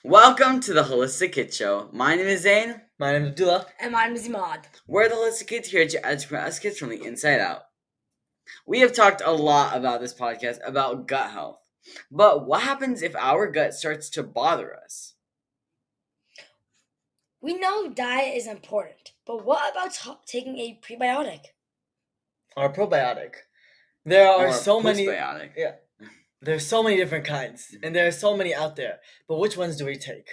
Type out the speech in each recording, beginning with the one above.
Welcome to the Holistic Kid Show. My name is Zane. My name is Abdullah. And my name is Imad. We're the Holistic Kids here to educate us kids from the inside out. We have talked a lot about this podcast about gut health. But what happens if our gut starts to bother us? We know diet is important, but what about taking a prebiotic? Or probiotic. There are Or so many. postbiotic. Yeah, there's so many different kinds, and there are so many out there. But which ones do we take?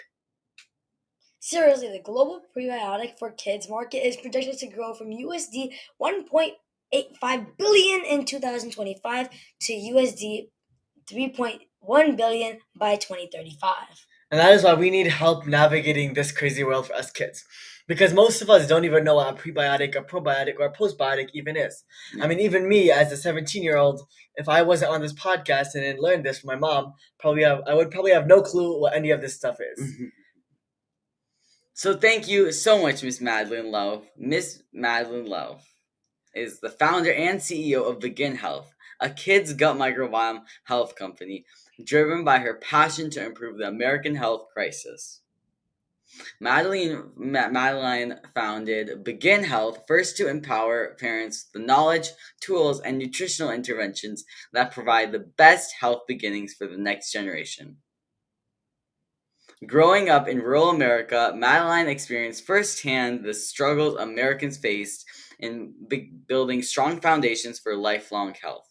Seriously, the global prebiotic for kids market is projected to grow from USD 1.85 billion in 2025 to USD 3.1 billion by 2035. And that is why we need help navigating this crazy world for us kids. Because most of us don't even know what a prebiotic, a probiotic, or a postbiotic even is. I mean, even me as a 17-year-old, if I wasn't on this podcast and didn't learn this from my mom, I would probably have no clue what any of this stuff is. So thank you so much, Miss Madeline Lauf. Miss Madeline Lauf is the founder and CEO of Begin Health, a kids' gut microbiome health company driven by her passion to improve the American health crisis. Madeline founded Begin Health first to empower parents with the knowledge, tools, and nutritional interventions that provide the best health beginnings for the next generation. Growing up in rural America, Madeline experienced firsthand the struggles Americans faced in building strong foundations for lifelong health.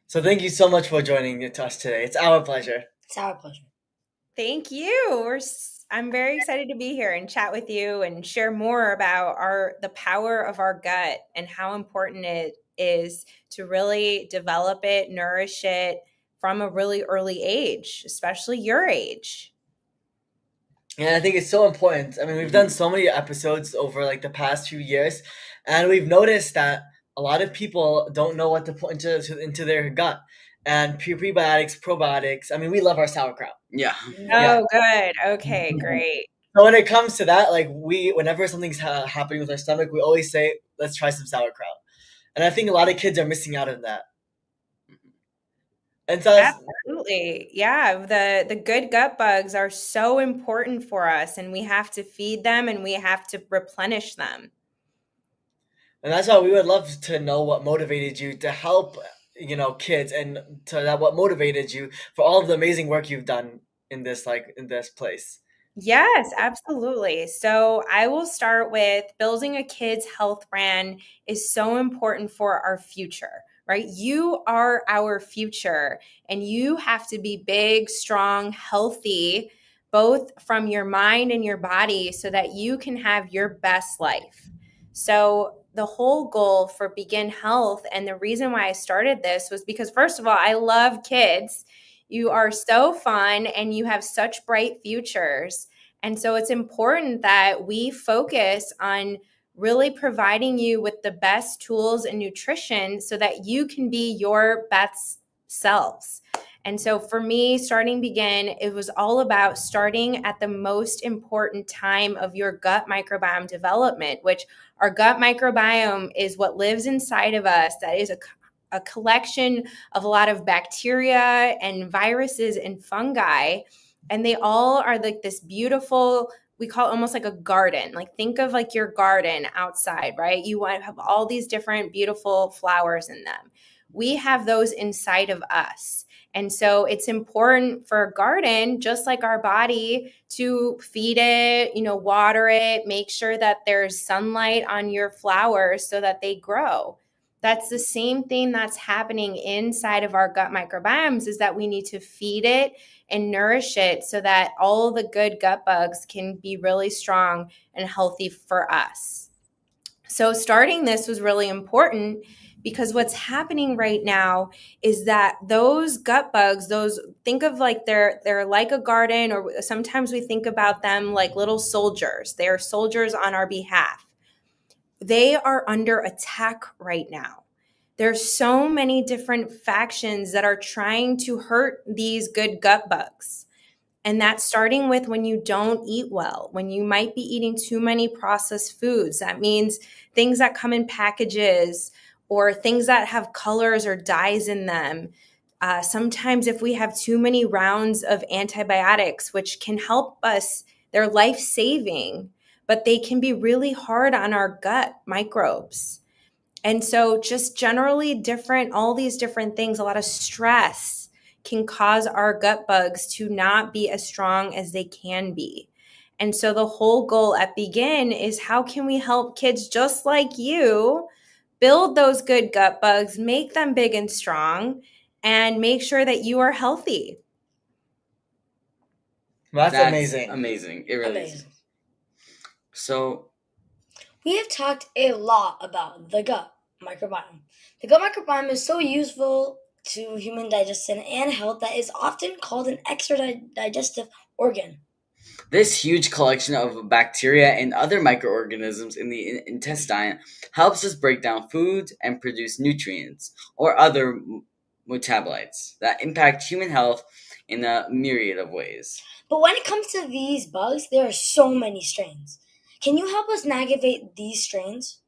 So thank you so much for joining us today. It's our pleasure. It's our pleasure. Thank you. I'm very excited to be here and chat with you and share more about the power of our gut and how important it is to really develop it, nourish it from a really early age, especially your age. And I think it's so important. I mean, we've done so many episodes over like the past few years, and we've noticed that a lot of people don't know what to put into their gut. And prebiotics, probiotics. I mean, we love our sauerkraut. Yeah. Oh, good. Okay, great. So when it comes to that, like whenever something's happening with our stomach, we always say, "Let's try some sauerkraut." And I think a lot of kids are missing out on that. And so Absolutely. Yeah. The good gut bugs are so important for us, and we have to feed them and we have to replenish them. And that's why we would love to know what motivated you to help, kids, and what motivated you for all of the amazing work you've done in this place. Yes, absolutely. So I will start with building a kid's health brand is so important for our future, right? You are our future, and you have to be big, strong, healthy, both from your mind and your body so that you can have your best life. So the whole goal for Begin Health, and the reason why I started this was because, first of all, I love kids. You are so fun and you have such bright futures. And so it's important that we focus on really providing you with the best tools and nutrition so that you can be your best selves. And so for me, starting Begin, it was all about starting at the most important time of your gut microbiome development, which our gut microbiome is what lives inside of us. That is a collection of a lot of bacteria and viruses and fungi. And they all are like this beautiful, we call it almost like a garden. Like think of like your garden outside, right? You want to have all these different beautiful flowers in them. We have those inside of us. And so it's important for a garden, just like our body, to feed it, water it, make sure that there's sunlight on your flowers so that they grow. That's the same thing that's happening inside of our gut microbiomes, is that we need to feed it and nourish it so that all the good gut bugs can be really strong and healthy for us. So starting this was really important because what's happening right now is that those gut bugs, think of like they're like a garden, or sometimes we think about them like little soldiers. They are soldiers on our behalf. They are under attack right now. There's so many different factions that are trying to hurt these good gut bugs. And that's starting with when you don't eat well, when you might be eating too many processed foods. That means things that come in packages or things that have colors or dyes in them. Sometimes if we have too many rounds of antibiotics, which can help us, they're life-saving, but they can be really hard on our gut microbes. And so just generally all these different things, a lot of stress can cause our gut bugs to not be as strong as they can be. And so the whole goal at Begin is how can we help kids just like you build those good gut bugs, make them big and strong, and make sure that you are healthy. That's That's amazing. amazing. It really is. Amazing. So, We have talked a lot about the gut microbiome. The gut microbiome is so useful to human digestion and health that is often called an extra digestive organ. this huge collection of bacteria and other microorganisms in the intestine helps us break down food and produce nutrients or other metabolites that impact human health in a myriad of ways. But when it comes to these bugs, there are so many strains. Can you help us navigate these strains?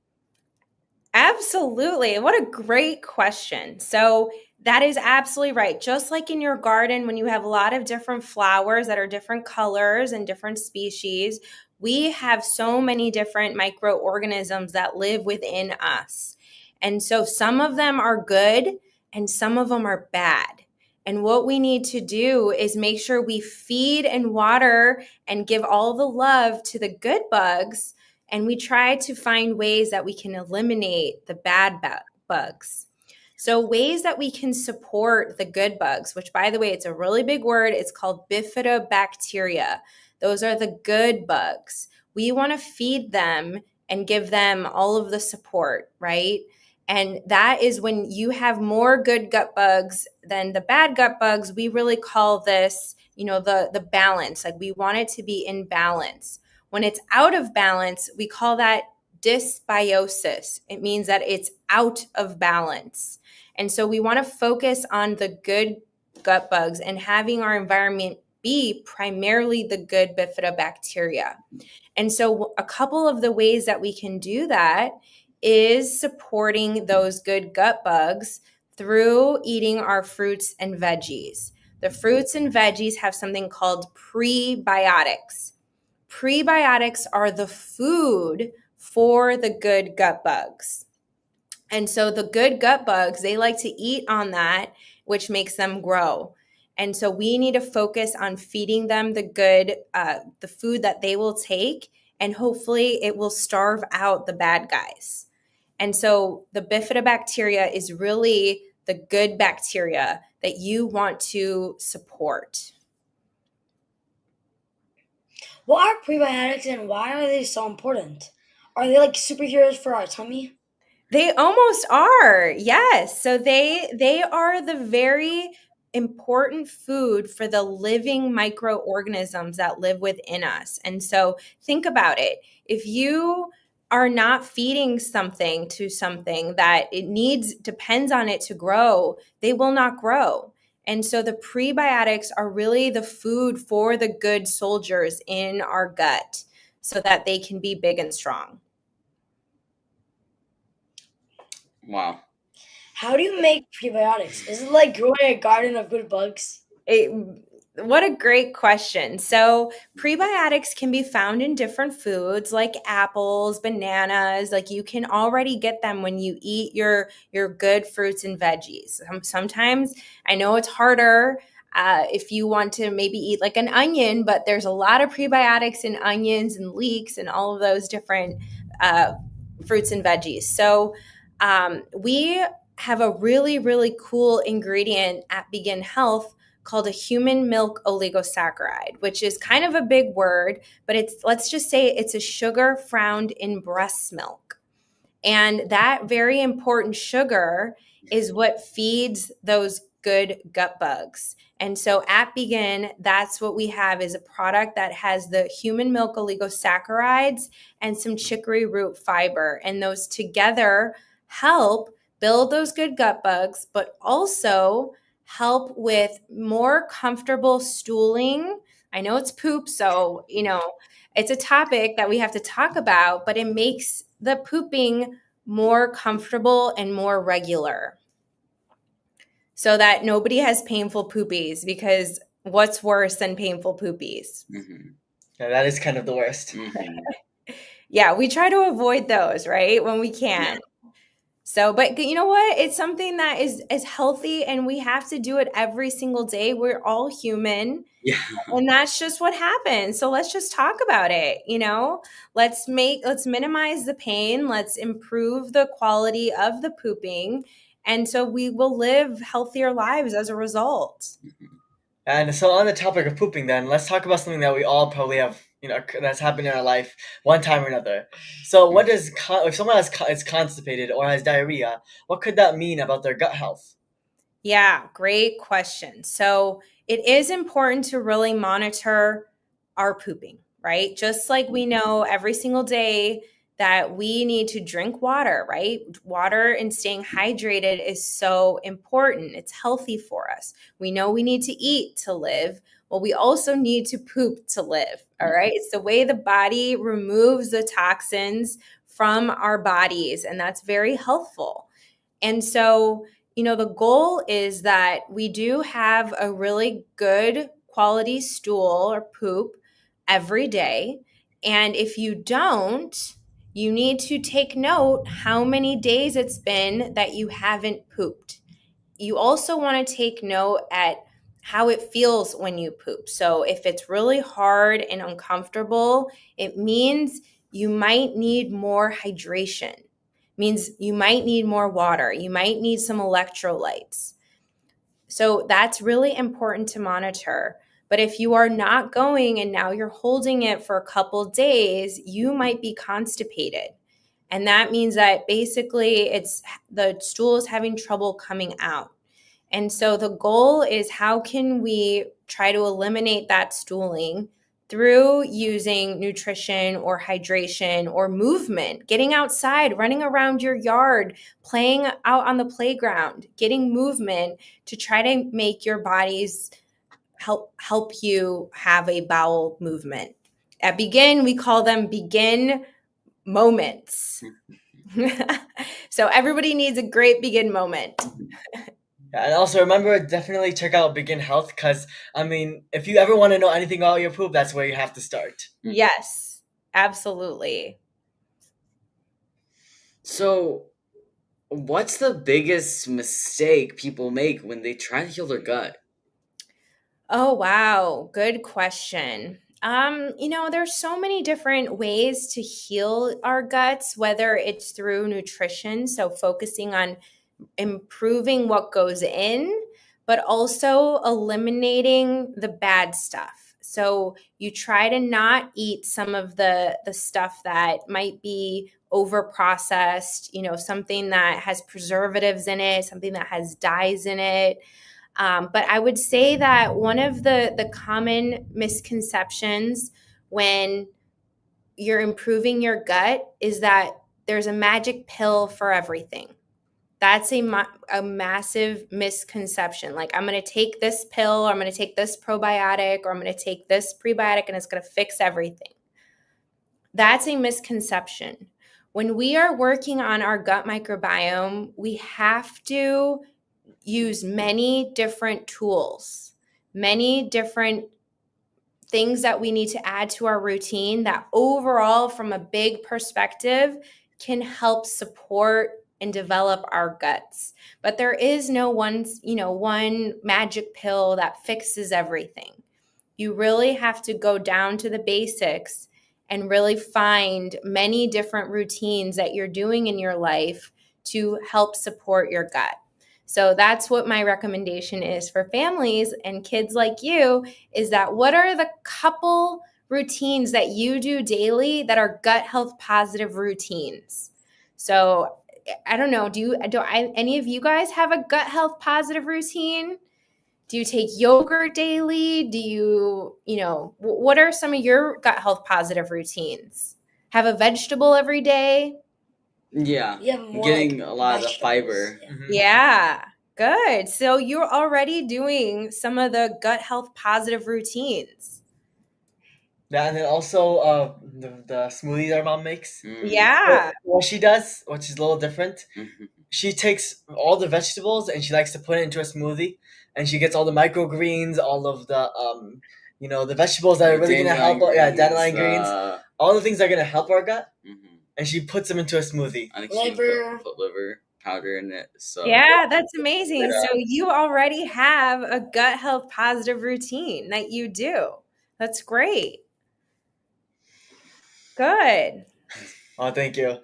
Absolutely. What a great question. So, that is absolutely right. Just like in your garden, when you have a lot of different flowers that are different colors and different species, we have so many different microorganisms that live within us. And so, some of them are good and some of them are bad. And what we need to do is make sure we feed and water and give all the love to the good bugs, and we try to find ways that we can eliminate the bad bugs. So ways that we can support the good bugs, which by the way, it's a really big word. It's called bifidobacteria. Those are the good bugs. We want to feed them and give them all of the support, right? And that is when you have more good gut bugs than the bad gut bugs. We really call this, the balance. Like we want it to be in balance. When it's out of balance, we call that dysbiosis. It means that it's out of balance. And so we want to focus on the good gut bugs and having our environment be primarily the good bifidobacteria. And so a couple of the ways that we can do that is supporting those good gut bugs through eating our fruits and veggies. The fruits and veggies have something called prebiotics. Prebiotics are the food for the good gut bugs. And so the good gut bugs, they like to eat on that, which makes them grow. And so we need to focus on feeding them the food that they will take, and hopefully it will starve out the bad guys. And so the bifidobacteria is really the good bacteria that you want to support. What are prebiotics and why are they so important? Are they like superheroes for our tummy? They almost are. Yes. So they are the very important food for the living microorganisms that live within us. And so think about it. If you are not feeding something to something that depends on it to grow, they will not grow. And so the prebiotics are really the food for the good soldiers in our gut so that they can be big and strong. Wow. How do you make prebiotics? Is it like growing a garden of good bugs? What a great question. So prebiotics can be found in different foods like apples, bananas. Like you can already get them when you eat your good fruits and veggies. Sometimes I know it's harder if you want to maybe eat like an onion, but there's a lot of prebiotics in onions and leeks and all of those different fruits and veggies. So we have a really, really cool ingredient at Begin Health called a human milk oligosaccharide, which is kind of a big word, but let's just say it's a sugar found in breast milk. And that very important sugar is what feeds those good gut bugs. And so at Begin, that's what we have is a product that has the human milk oligosaccharides and some chicory root fiber. And those together help build those good gut bugs, but also help with more comfortable stooling. I know it's poop, so, it's a topic that we have to talk about, but it makes the pooping more comfortable and more regular. so that nobody has painful poopies, because what's worse than painful poopies? Yeah, that is kind of the worst. Yeah, we try to avoid those, right, when we can. So, but you know what? It's something that is healthy, and we have to do it every single day. We're all human. Yeah. And that's just what happens. So let's just talk about it, Let's minimize the pain, let's improve the quality of the pooping, and so we will live healthier lives as a result. And so on the topic of pooping then, let's talk about something that we all probably have, that's happened in our life one time or another. So what does, if someone is constipated or has diarrhea, what could that mean about their gut health? Yeah, great question. So it is important to really monitor our pooping, right? Just like we know every single day that we need to drink water, right? Water and staying hydrated is so important. It's healthy for us. We know we need to eat to live. Well, we also need to poop to live, all right? It's the way the body removes the toxins from our bodies, and that's very helpful. And so, the goal is that we do have a really good quality stool or poop every day. And if you don't, you need to take note how many days it's been that you haven't pooped. You also want to take note at how it feels when you poop. So if it's really hard and uncomfortable, it means you might need more hydration. Means you might need more water. You might need some electrolytes. So that's really important to monitor. But if you are not going and now you're holding it for a couple days, you might be constipated. And that means that basically the stool is having trouble coming out. And so the goal is, how can we try to eliminate that stooling through using nutrition or hydration or movement, getting outside, running around your yard, playing out on the playground, getting movement to try to make your bodies help you have a bowel movement. At Begin, we call them Begin moments. So everybody needs a great Begin moment. Yeah, and also remember, definitely check out Begin Health, because, if you ever want to know anything about your poop, that's where you have to start. Yes, absolutely. So, what's the biggest mistake people make when they try to heal their gut? Oh, wow. Good question. There's so many different ways to heal our guts, whether it's through nutrition, so focusing on improving what goes in, but also eliminating the bad stuff. So you try to not eat some of the stuff that might be over processed, something that has preservatives in it, something that has dyes in it. But I would say that one of the common misconceptions when you're improving your gut is that there's a magic pill for everything. That's a massive misconception. Like, I'm going to take this pill, or I'm going to take this probiotic, or I'm going to take this prebiotic, and it's going to fix everything. That's a misconception. When we are working on our gut microbiome, we have to use many different tools, many different things that we need to add to our routine that overall, from a big perspective, can help support and develop our guts. But there is no one magic pill that fixes everything. You really have to go down to the basics and really find many different routines that you're doing in your life to help support your gut. So that's what my recommendation is for families and kids like you, is that what are the couple routines that you do daily that are gut health positive routines? So I don't know, any of you guys have a gut health positive routine? Do you take yogurt daily? Do you, what are some of your gut health positive routines? Have a vegetable every day? Yeah, You have more getting like a lot of the vegetables. fiber. Yeah. Mhm. Yeah, good. So you're already doing some of the gut health positive routines. Yeah, and then also the smoothies our mom makes. Yeah. What she does, which is a little different, she takes all the vegetables and she likes to put it into a smoothie, and she gets all the microgreens, all of the the vegetables that are really gonna help. Dandelion greens, all the things that are gonna help our gut, and she puts them into a smoothie. I think she Liver. put liver powder in it. So Yeah, that's amazing. So you already have a gut health positive routine that you do. That's great. Good. Oh, thank you.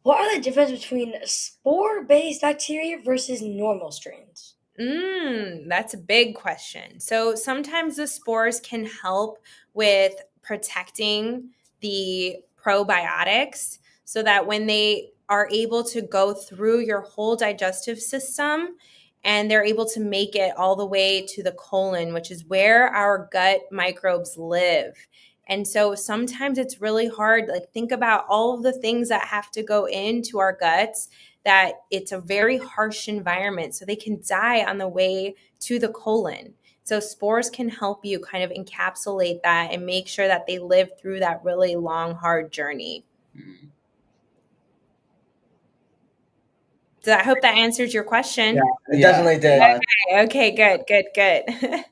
What are the differences between spore-based bacteria versus normal strains? That's a big question. So sometimes the spores can help with protecting the probiotics so that when they are able to go through your whole digestive system and they're able to make it all the way to the colon, which is where our gut microbes live. And so sometimes it's really hard. Like, think about all of the things that have to go into our guts, that it's a very harsh environment. So they can die on the way to the colon. So spores can help you kind of encapsulate that and make sure that they live through that really long, hard journey. So I hope that answers your question. It definitely did. Okay, good.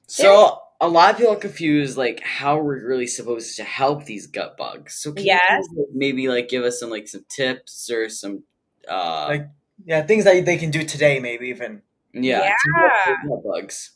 So a lot of people are confused, like how we're really supposed to help these gut bugs. So can you maybe like give us some tips or some things that they can do today, maybe even. to help the gut bugs.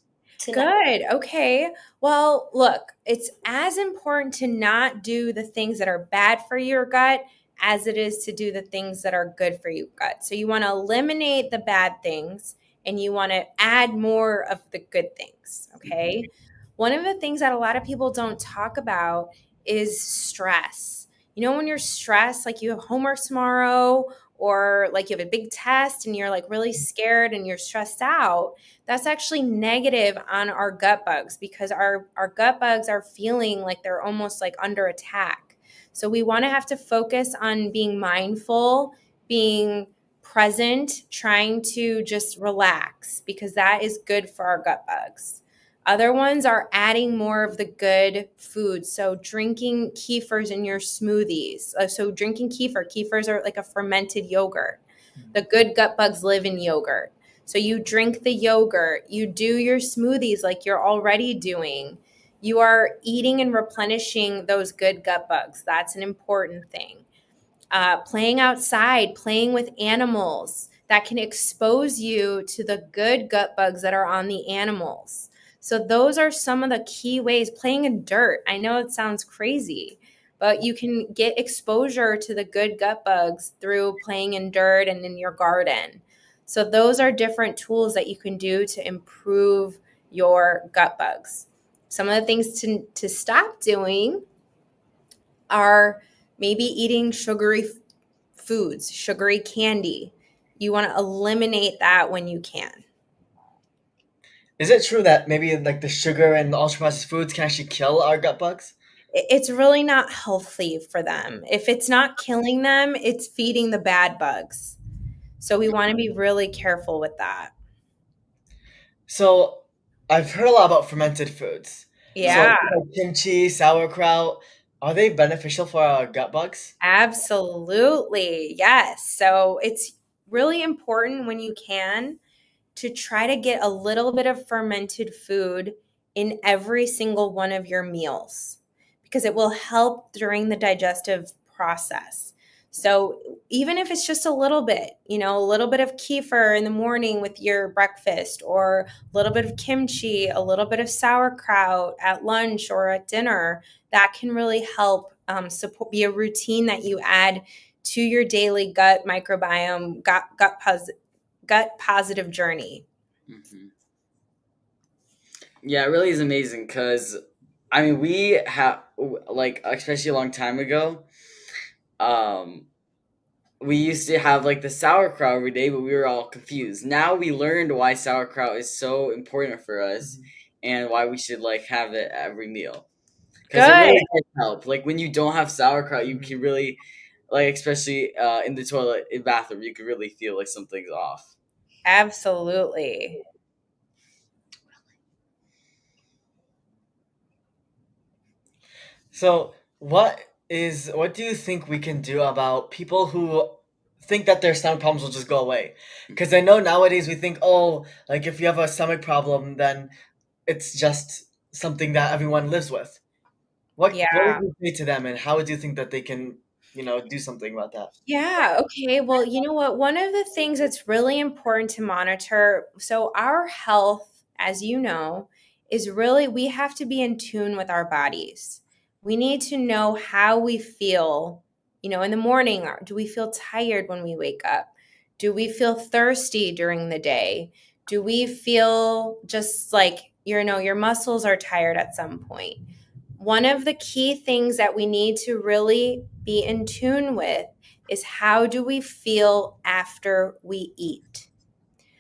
Good. Okay. Well, look, it's as important to not do the things that are bad for your gut as it is to do the things that are good for your gut. So you want to eliminate the bad things and you want to add more of the good things. Okay. One of the things that a lot of people don't talk about is stress. You know, when you're stressed, like you have homework tomorrow, or like you have a big test and you're like really scared and you're stressed out, that's actually negative on our gut bugs, because our gut bugs are feeling like they're almost like under attack. So we want to have to focus on being mindful, being present, trying to just relax, because that is good for our gut bugs. Other ones are adding more of the good foods. So drinking kefirs in your smoothies. So drinking kefirs are like a fermented yogurt. The good gut bugs live in yogurt. So you drink the yogurt, you do your smoothies like you're already doing. You are eating and replenishing those good gut bugs. That's an important thing. Playing outside, playing with animals, that can expose you to the good gut bugs that are on the animals. So those are some of the key ways. Playing in dirt. I know it sounds crazy, but you can get exposure to the good gut bugs through playing in dirt and in your garden. So those are different tools that you can do to improve your gut bugs. Some of the things to stop doing are maybe eating sugary foods, sugary candy. You want to eliminate that when you can. Is it true that maybe like the sugar and the ultra processed foods can actually kill our gut bugs? It's really not healthy for them. If it's not killing them, it's feeding the bad bugs. So we want to be really careful with that. So I've heard a lot about fermented foods. Yeah. So like kimchi, sauerkraut, are they beneficial for our gut bugs? Absolutely. Yes. So it's really important when you can to try to get a little bit of fermented food in every single one of your meals, because it will help during the digestive process. So even if it's just a little bit, a little bit of kefir in the morning with your breakfast, or a little bit of kimchi, a little bit of sauerkraut at lunch or at dinner, that can really help be a routine that you add to your daily gut microbiome, gut positive journey. Yeah, it really is amazing, because I mean, we have, like, especially a long time ago, we used to have like the sauerkraut every day, but we were all confused. Now we learned why sauerkraut is so important for us, and why we should like have it at every meal, because it really does help. Like when you don't have sauerkraut, you can really, like, especially in the toilet, in bathroom, you can really feel like something's off. Absolutely. So what is what do you think we can do about people who think that their stomach problems will just go away? Because I know nowadays we think, oh, like if you have a stomach problem, then it's just something that everyone lives with. What would Yeah. you say to them, and how would you think that they can, do something about that? Yeah. Okay. Well, you know what? One of the things that's really important to monitor, so our health, as you know, is really, we have to be in tune with our bodies. We need to know how we feel, in the morning. Do we feel tired when we wake up? Do we feel thirsty during the day? Do we feel just like, your muscles are tired at some point? One of the key things that we need to really be in tune with is how do we feel after we eat?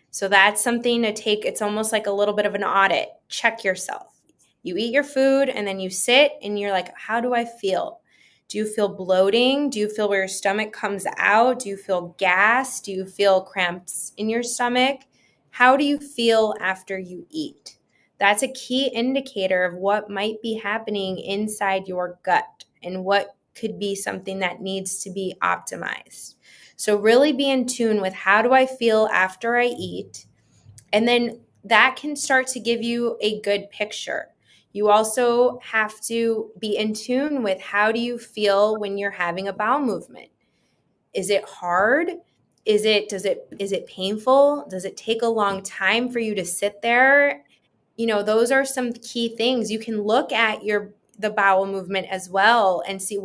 So that's something to take. It's almost like a little bit of an audit. Check yourself. You eat your food and then you sit and you're like, how do I feel? Do you feel bloating? Do you feel where your stomach comes out? Do you feel gas? Do you feel cramps in your stomach? How do you feel after you eat? That's a key indicator of what might be happening inside your gut and what could be something that needs to be optimized. So, really be in tune with how do I feel after I eat? And then that can start to give you a good picture. You also have to be in tune with how do you feel when you're having a bowel movement? Is it hard? Is it painful? Does it take a long time for you to sit there? Those are some key things. You can look at the bowel movement as well and see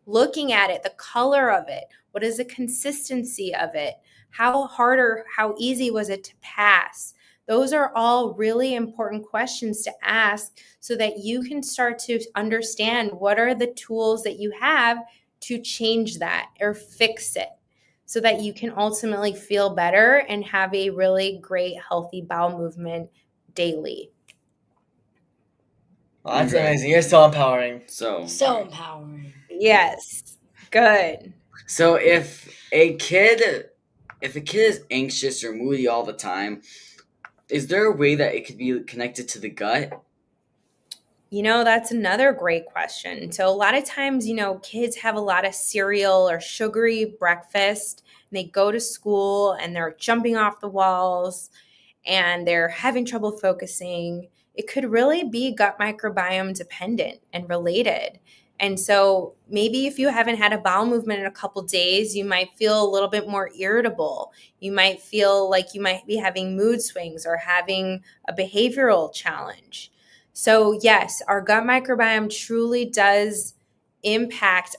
looking at it, the color of it, what is the consistency of it? How hard or how easy was it to pass? Those are all really important questions to ask so that you can start to understand what are the tools that you have to change that or fix it so that you can ultimately feel better and have a really great, healthy bowel movement daily. Well, that's Okay. amazing. You're so empowering. So empowering. Yes. Good. So if a kid is anxious or moody all the time, is there a way that it could be connected to the gut? That's another great question. So, a lot of times, kids have a lot of cereal or sugary breakfast, and they go to school and they're jumping off the walls and they're having trouble focusing. It could really be gut microbiome dependent and related. And so, maybe if you haven't had a bowel movement in a couple days, you might feel a little bit more irritable. You might feel like you might be having mood swings or having a behavioral challenge. So, yes, our gut microbiome truly does impact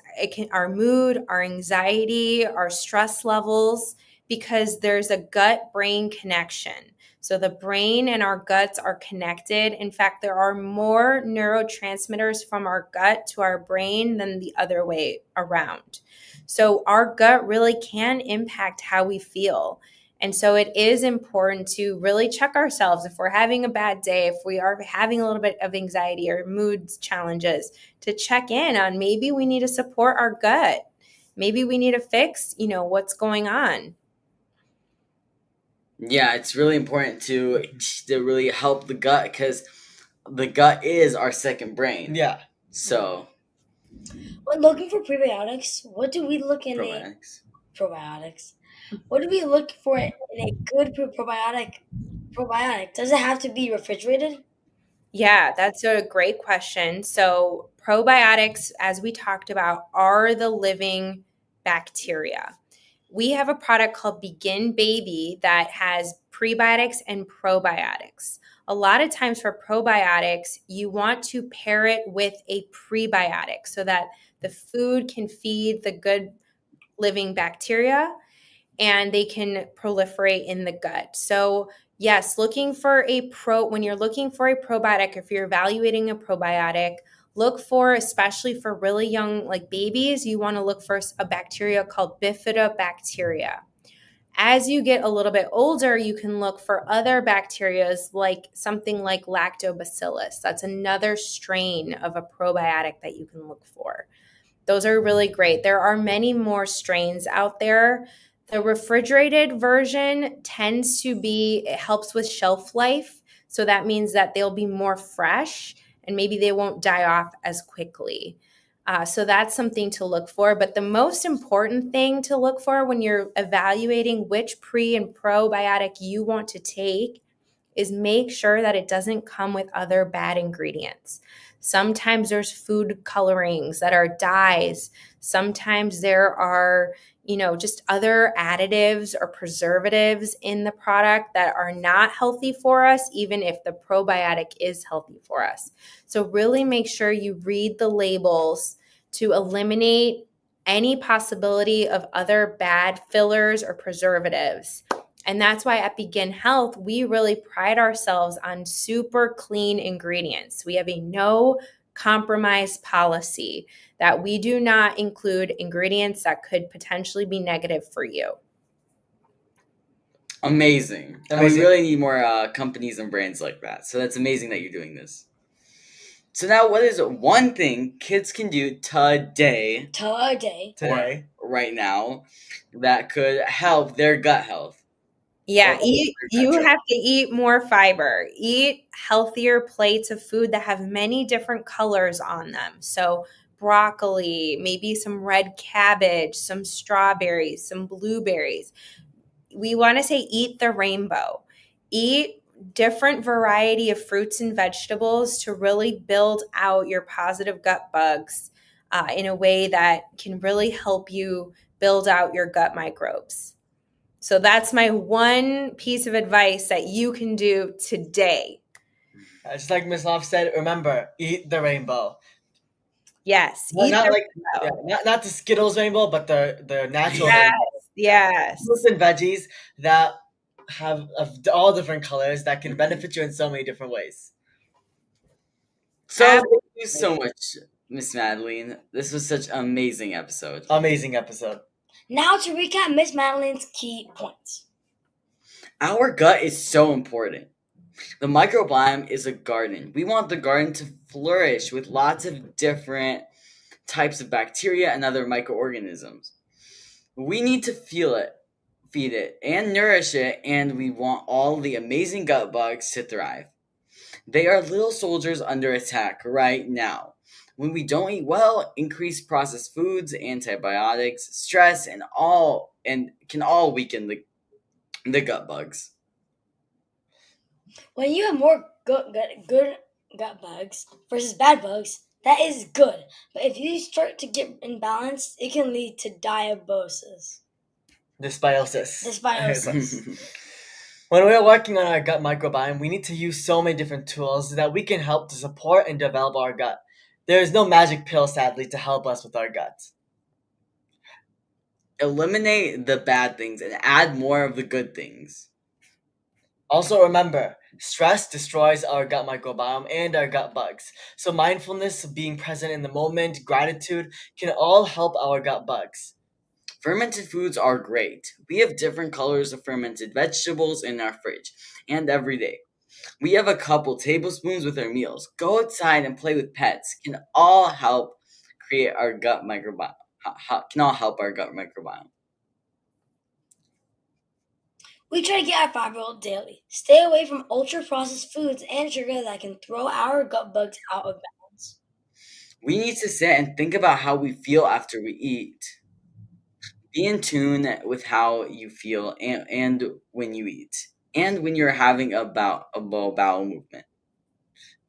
our mood, our anxiety, our stress levels, because there's a gut brain connection. So the brain and our guts are connected. In fact, there are more neurotransmitters from our gut to our brain than the other way around. So our gut really can impact how we feel. And so it is important to really check ourselves if we're having a bad day, if we are having a little bit of anxiety or mood challenges, to check in on maybe we need to support our gut. Maybe we need to fix, what's going on. Yeah, it's really important to really help the gut because the gut is our second brain. Yeah. So When looking for prebiotics, what do we look in probiotics. probiotics? What do we look for in a good probiotic? Probiotic, does it have to be refrigerated? Yeah, that's a great question. So, probiotics, as we talked about, are the living bacteria. We have a product called Begin Baby that has prebiotics and probiotics. A lot of times for probiotics, you want to pair it with a prebiotic so that the food can feed the good living bacteria and they can proliferate in the gut. So, yes, when you're looking for a probiotic, if you're evaluating a probiotic, look for, especially for really young, like babies, you want to look for a bacteria called bifidobacteria. As you get a little bit older, you can look for other bacterias like something like lactobacillus. That's another strain of a probiotic that you can look for. Those are really great. There are many more strains out there. The refrigerated version it helps with shelf life. So that means that they'll be more fresh and maybe they won't die off as quickly. So that's something to look for. But the most important thing to look for when you're evaluating which pre and probiotic you want to take is make sure that it doesn't come with other bad ingredients. Sometimes there's food colorings that are dyes. Sometimes there are, just other additives or preservatives in the product that are not healthy for us, even if the probiotic is healthy for us. So really make sure you read the labels to eliminate any possibility of other bad fillers or preservatives. And that's why at Begin Health, we really pride ourselves on super clean ingredients. We have a no compromise policy that we do not include ingredients that could potentially be negative for you. Amazing. And we really need more companies and brands like that. So that's amazing that you're doing this. So now, what is one thing kids can do today, or right now, that could help their gut health? Yeah, you have to eat more fiber. Eat healthier plates of food that have many different colors on them. So broccoli, maybe some red cabbage, some strawberries, some blueberries. We want to say eat the rainbow. Eat different variety of fruits and vegetables to really build out your positive gut bugs in a way that can really help you build out your gut microbes. So that's my one piece of advice that you can do today. Just like Ms. Lauf said, remember, eat the rainbow. Yes, not the Skittles rainbow, but the natural rainbow. Yes. Fruits and veggies that have all different colors that can benefit you in so many different ways. So thank you so much, Miss Madeline. This was such an amazing episode. Now to recap Miss Madeline's key points. Our gut is so important. The microbiome is a garden. We want the garden to flourish with lots of different types of bacteria and other microorganisms. We need to feel it, feed it, and nourish it, and we want all the amazing gut bugs to thrive. They are little soldiers under attack right now. When we don't eat well, increased processed foods, antibiotics, stress, and can all weaken the gut bugs. When you have more good gut bugs versus bad bugs, that is good. But if you start to get imbalanced, it can lead to dysbiosis. When we're working on our gut microbiome, we need to use so many different tools that we can help to support and develop our gut. There is no magic pill, sadly, to help us with our gut. Eliminate the bad things and add more of the good things. Also remember, stress destroys our gut microbiome and our gut bugs. So mindfulness, being present in the moment, gratitude can all help our gut bugs. Fermented foods are great. We have different colors of fermented vegetables in our fridge and every day. We have a couple tablespoons with our meals. Go outside and play with pets. Can all help create our gut microbiome. We try to get our 5-year-old daily. Stay away from ultra-processed foods and sugar that can throw our gut bugs out of balance. We need to sit and think about how we feel after we eat. Be in tune with how you feel and when you eat, and when you're having a bowel movement.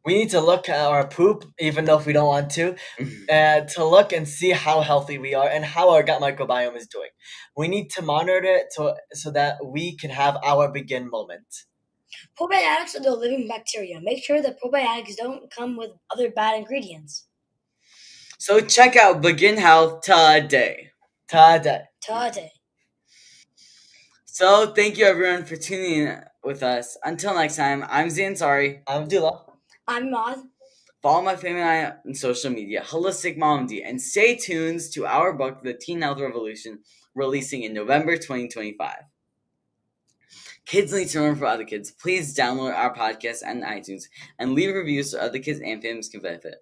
We need to look at our poop, even though if we don't want to look and see how healthy we are and how our gut microbiome is doing. We need to monitor it so that we can have our begin moment. Probiotics are the living bacteria. Make sure that probiotics don't come with other bad ingredients. So check out Begin Health today. So thank you everyone for tuning in with us. Until next time, I'm Zansari. I'm Abdullah. I'm Maude. Follow my family and I on social media, Holistic Mom D, and stay tuned to our book, The Teen Health Revolution, releasing in November 2025. Kids need to learn from other kids. Please download our podcast on iTunes and leave reviews so other kids and families can benefit.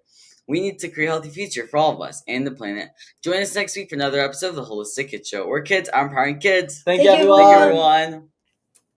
We need to create a healthy future for all of us and the planet. Join us next week for another episode of the Holistic Kids Show, where kids are empowering kids. Thank you, everyone. Thank you, everyone.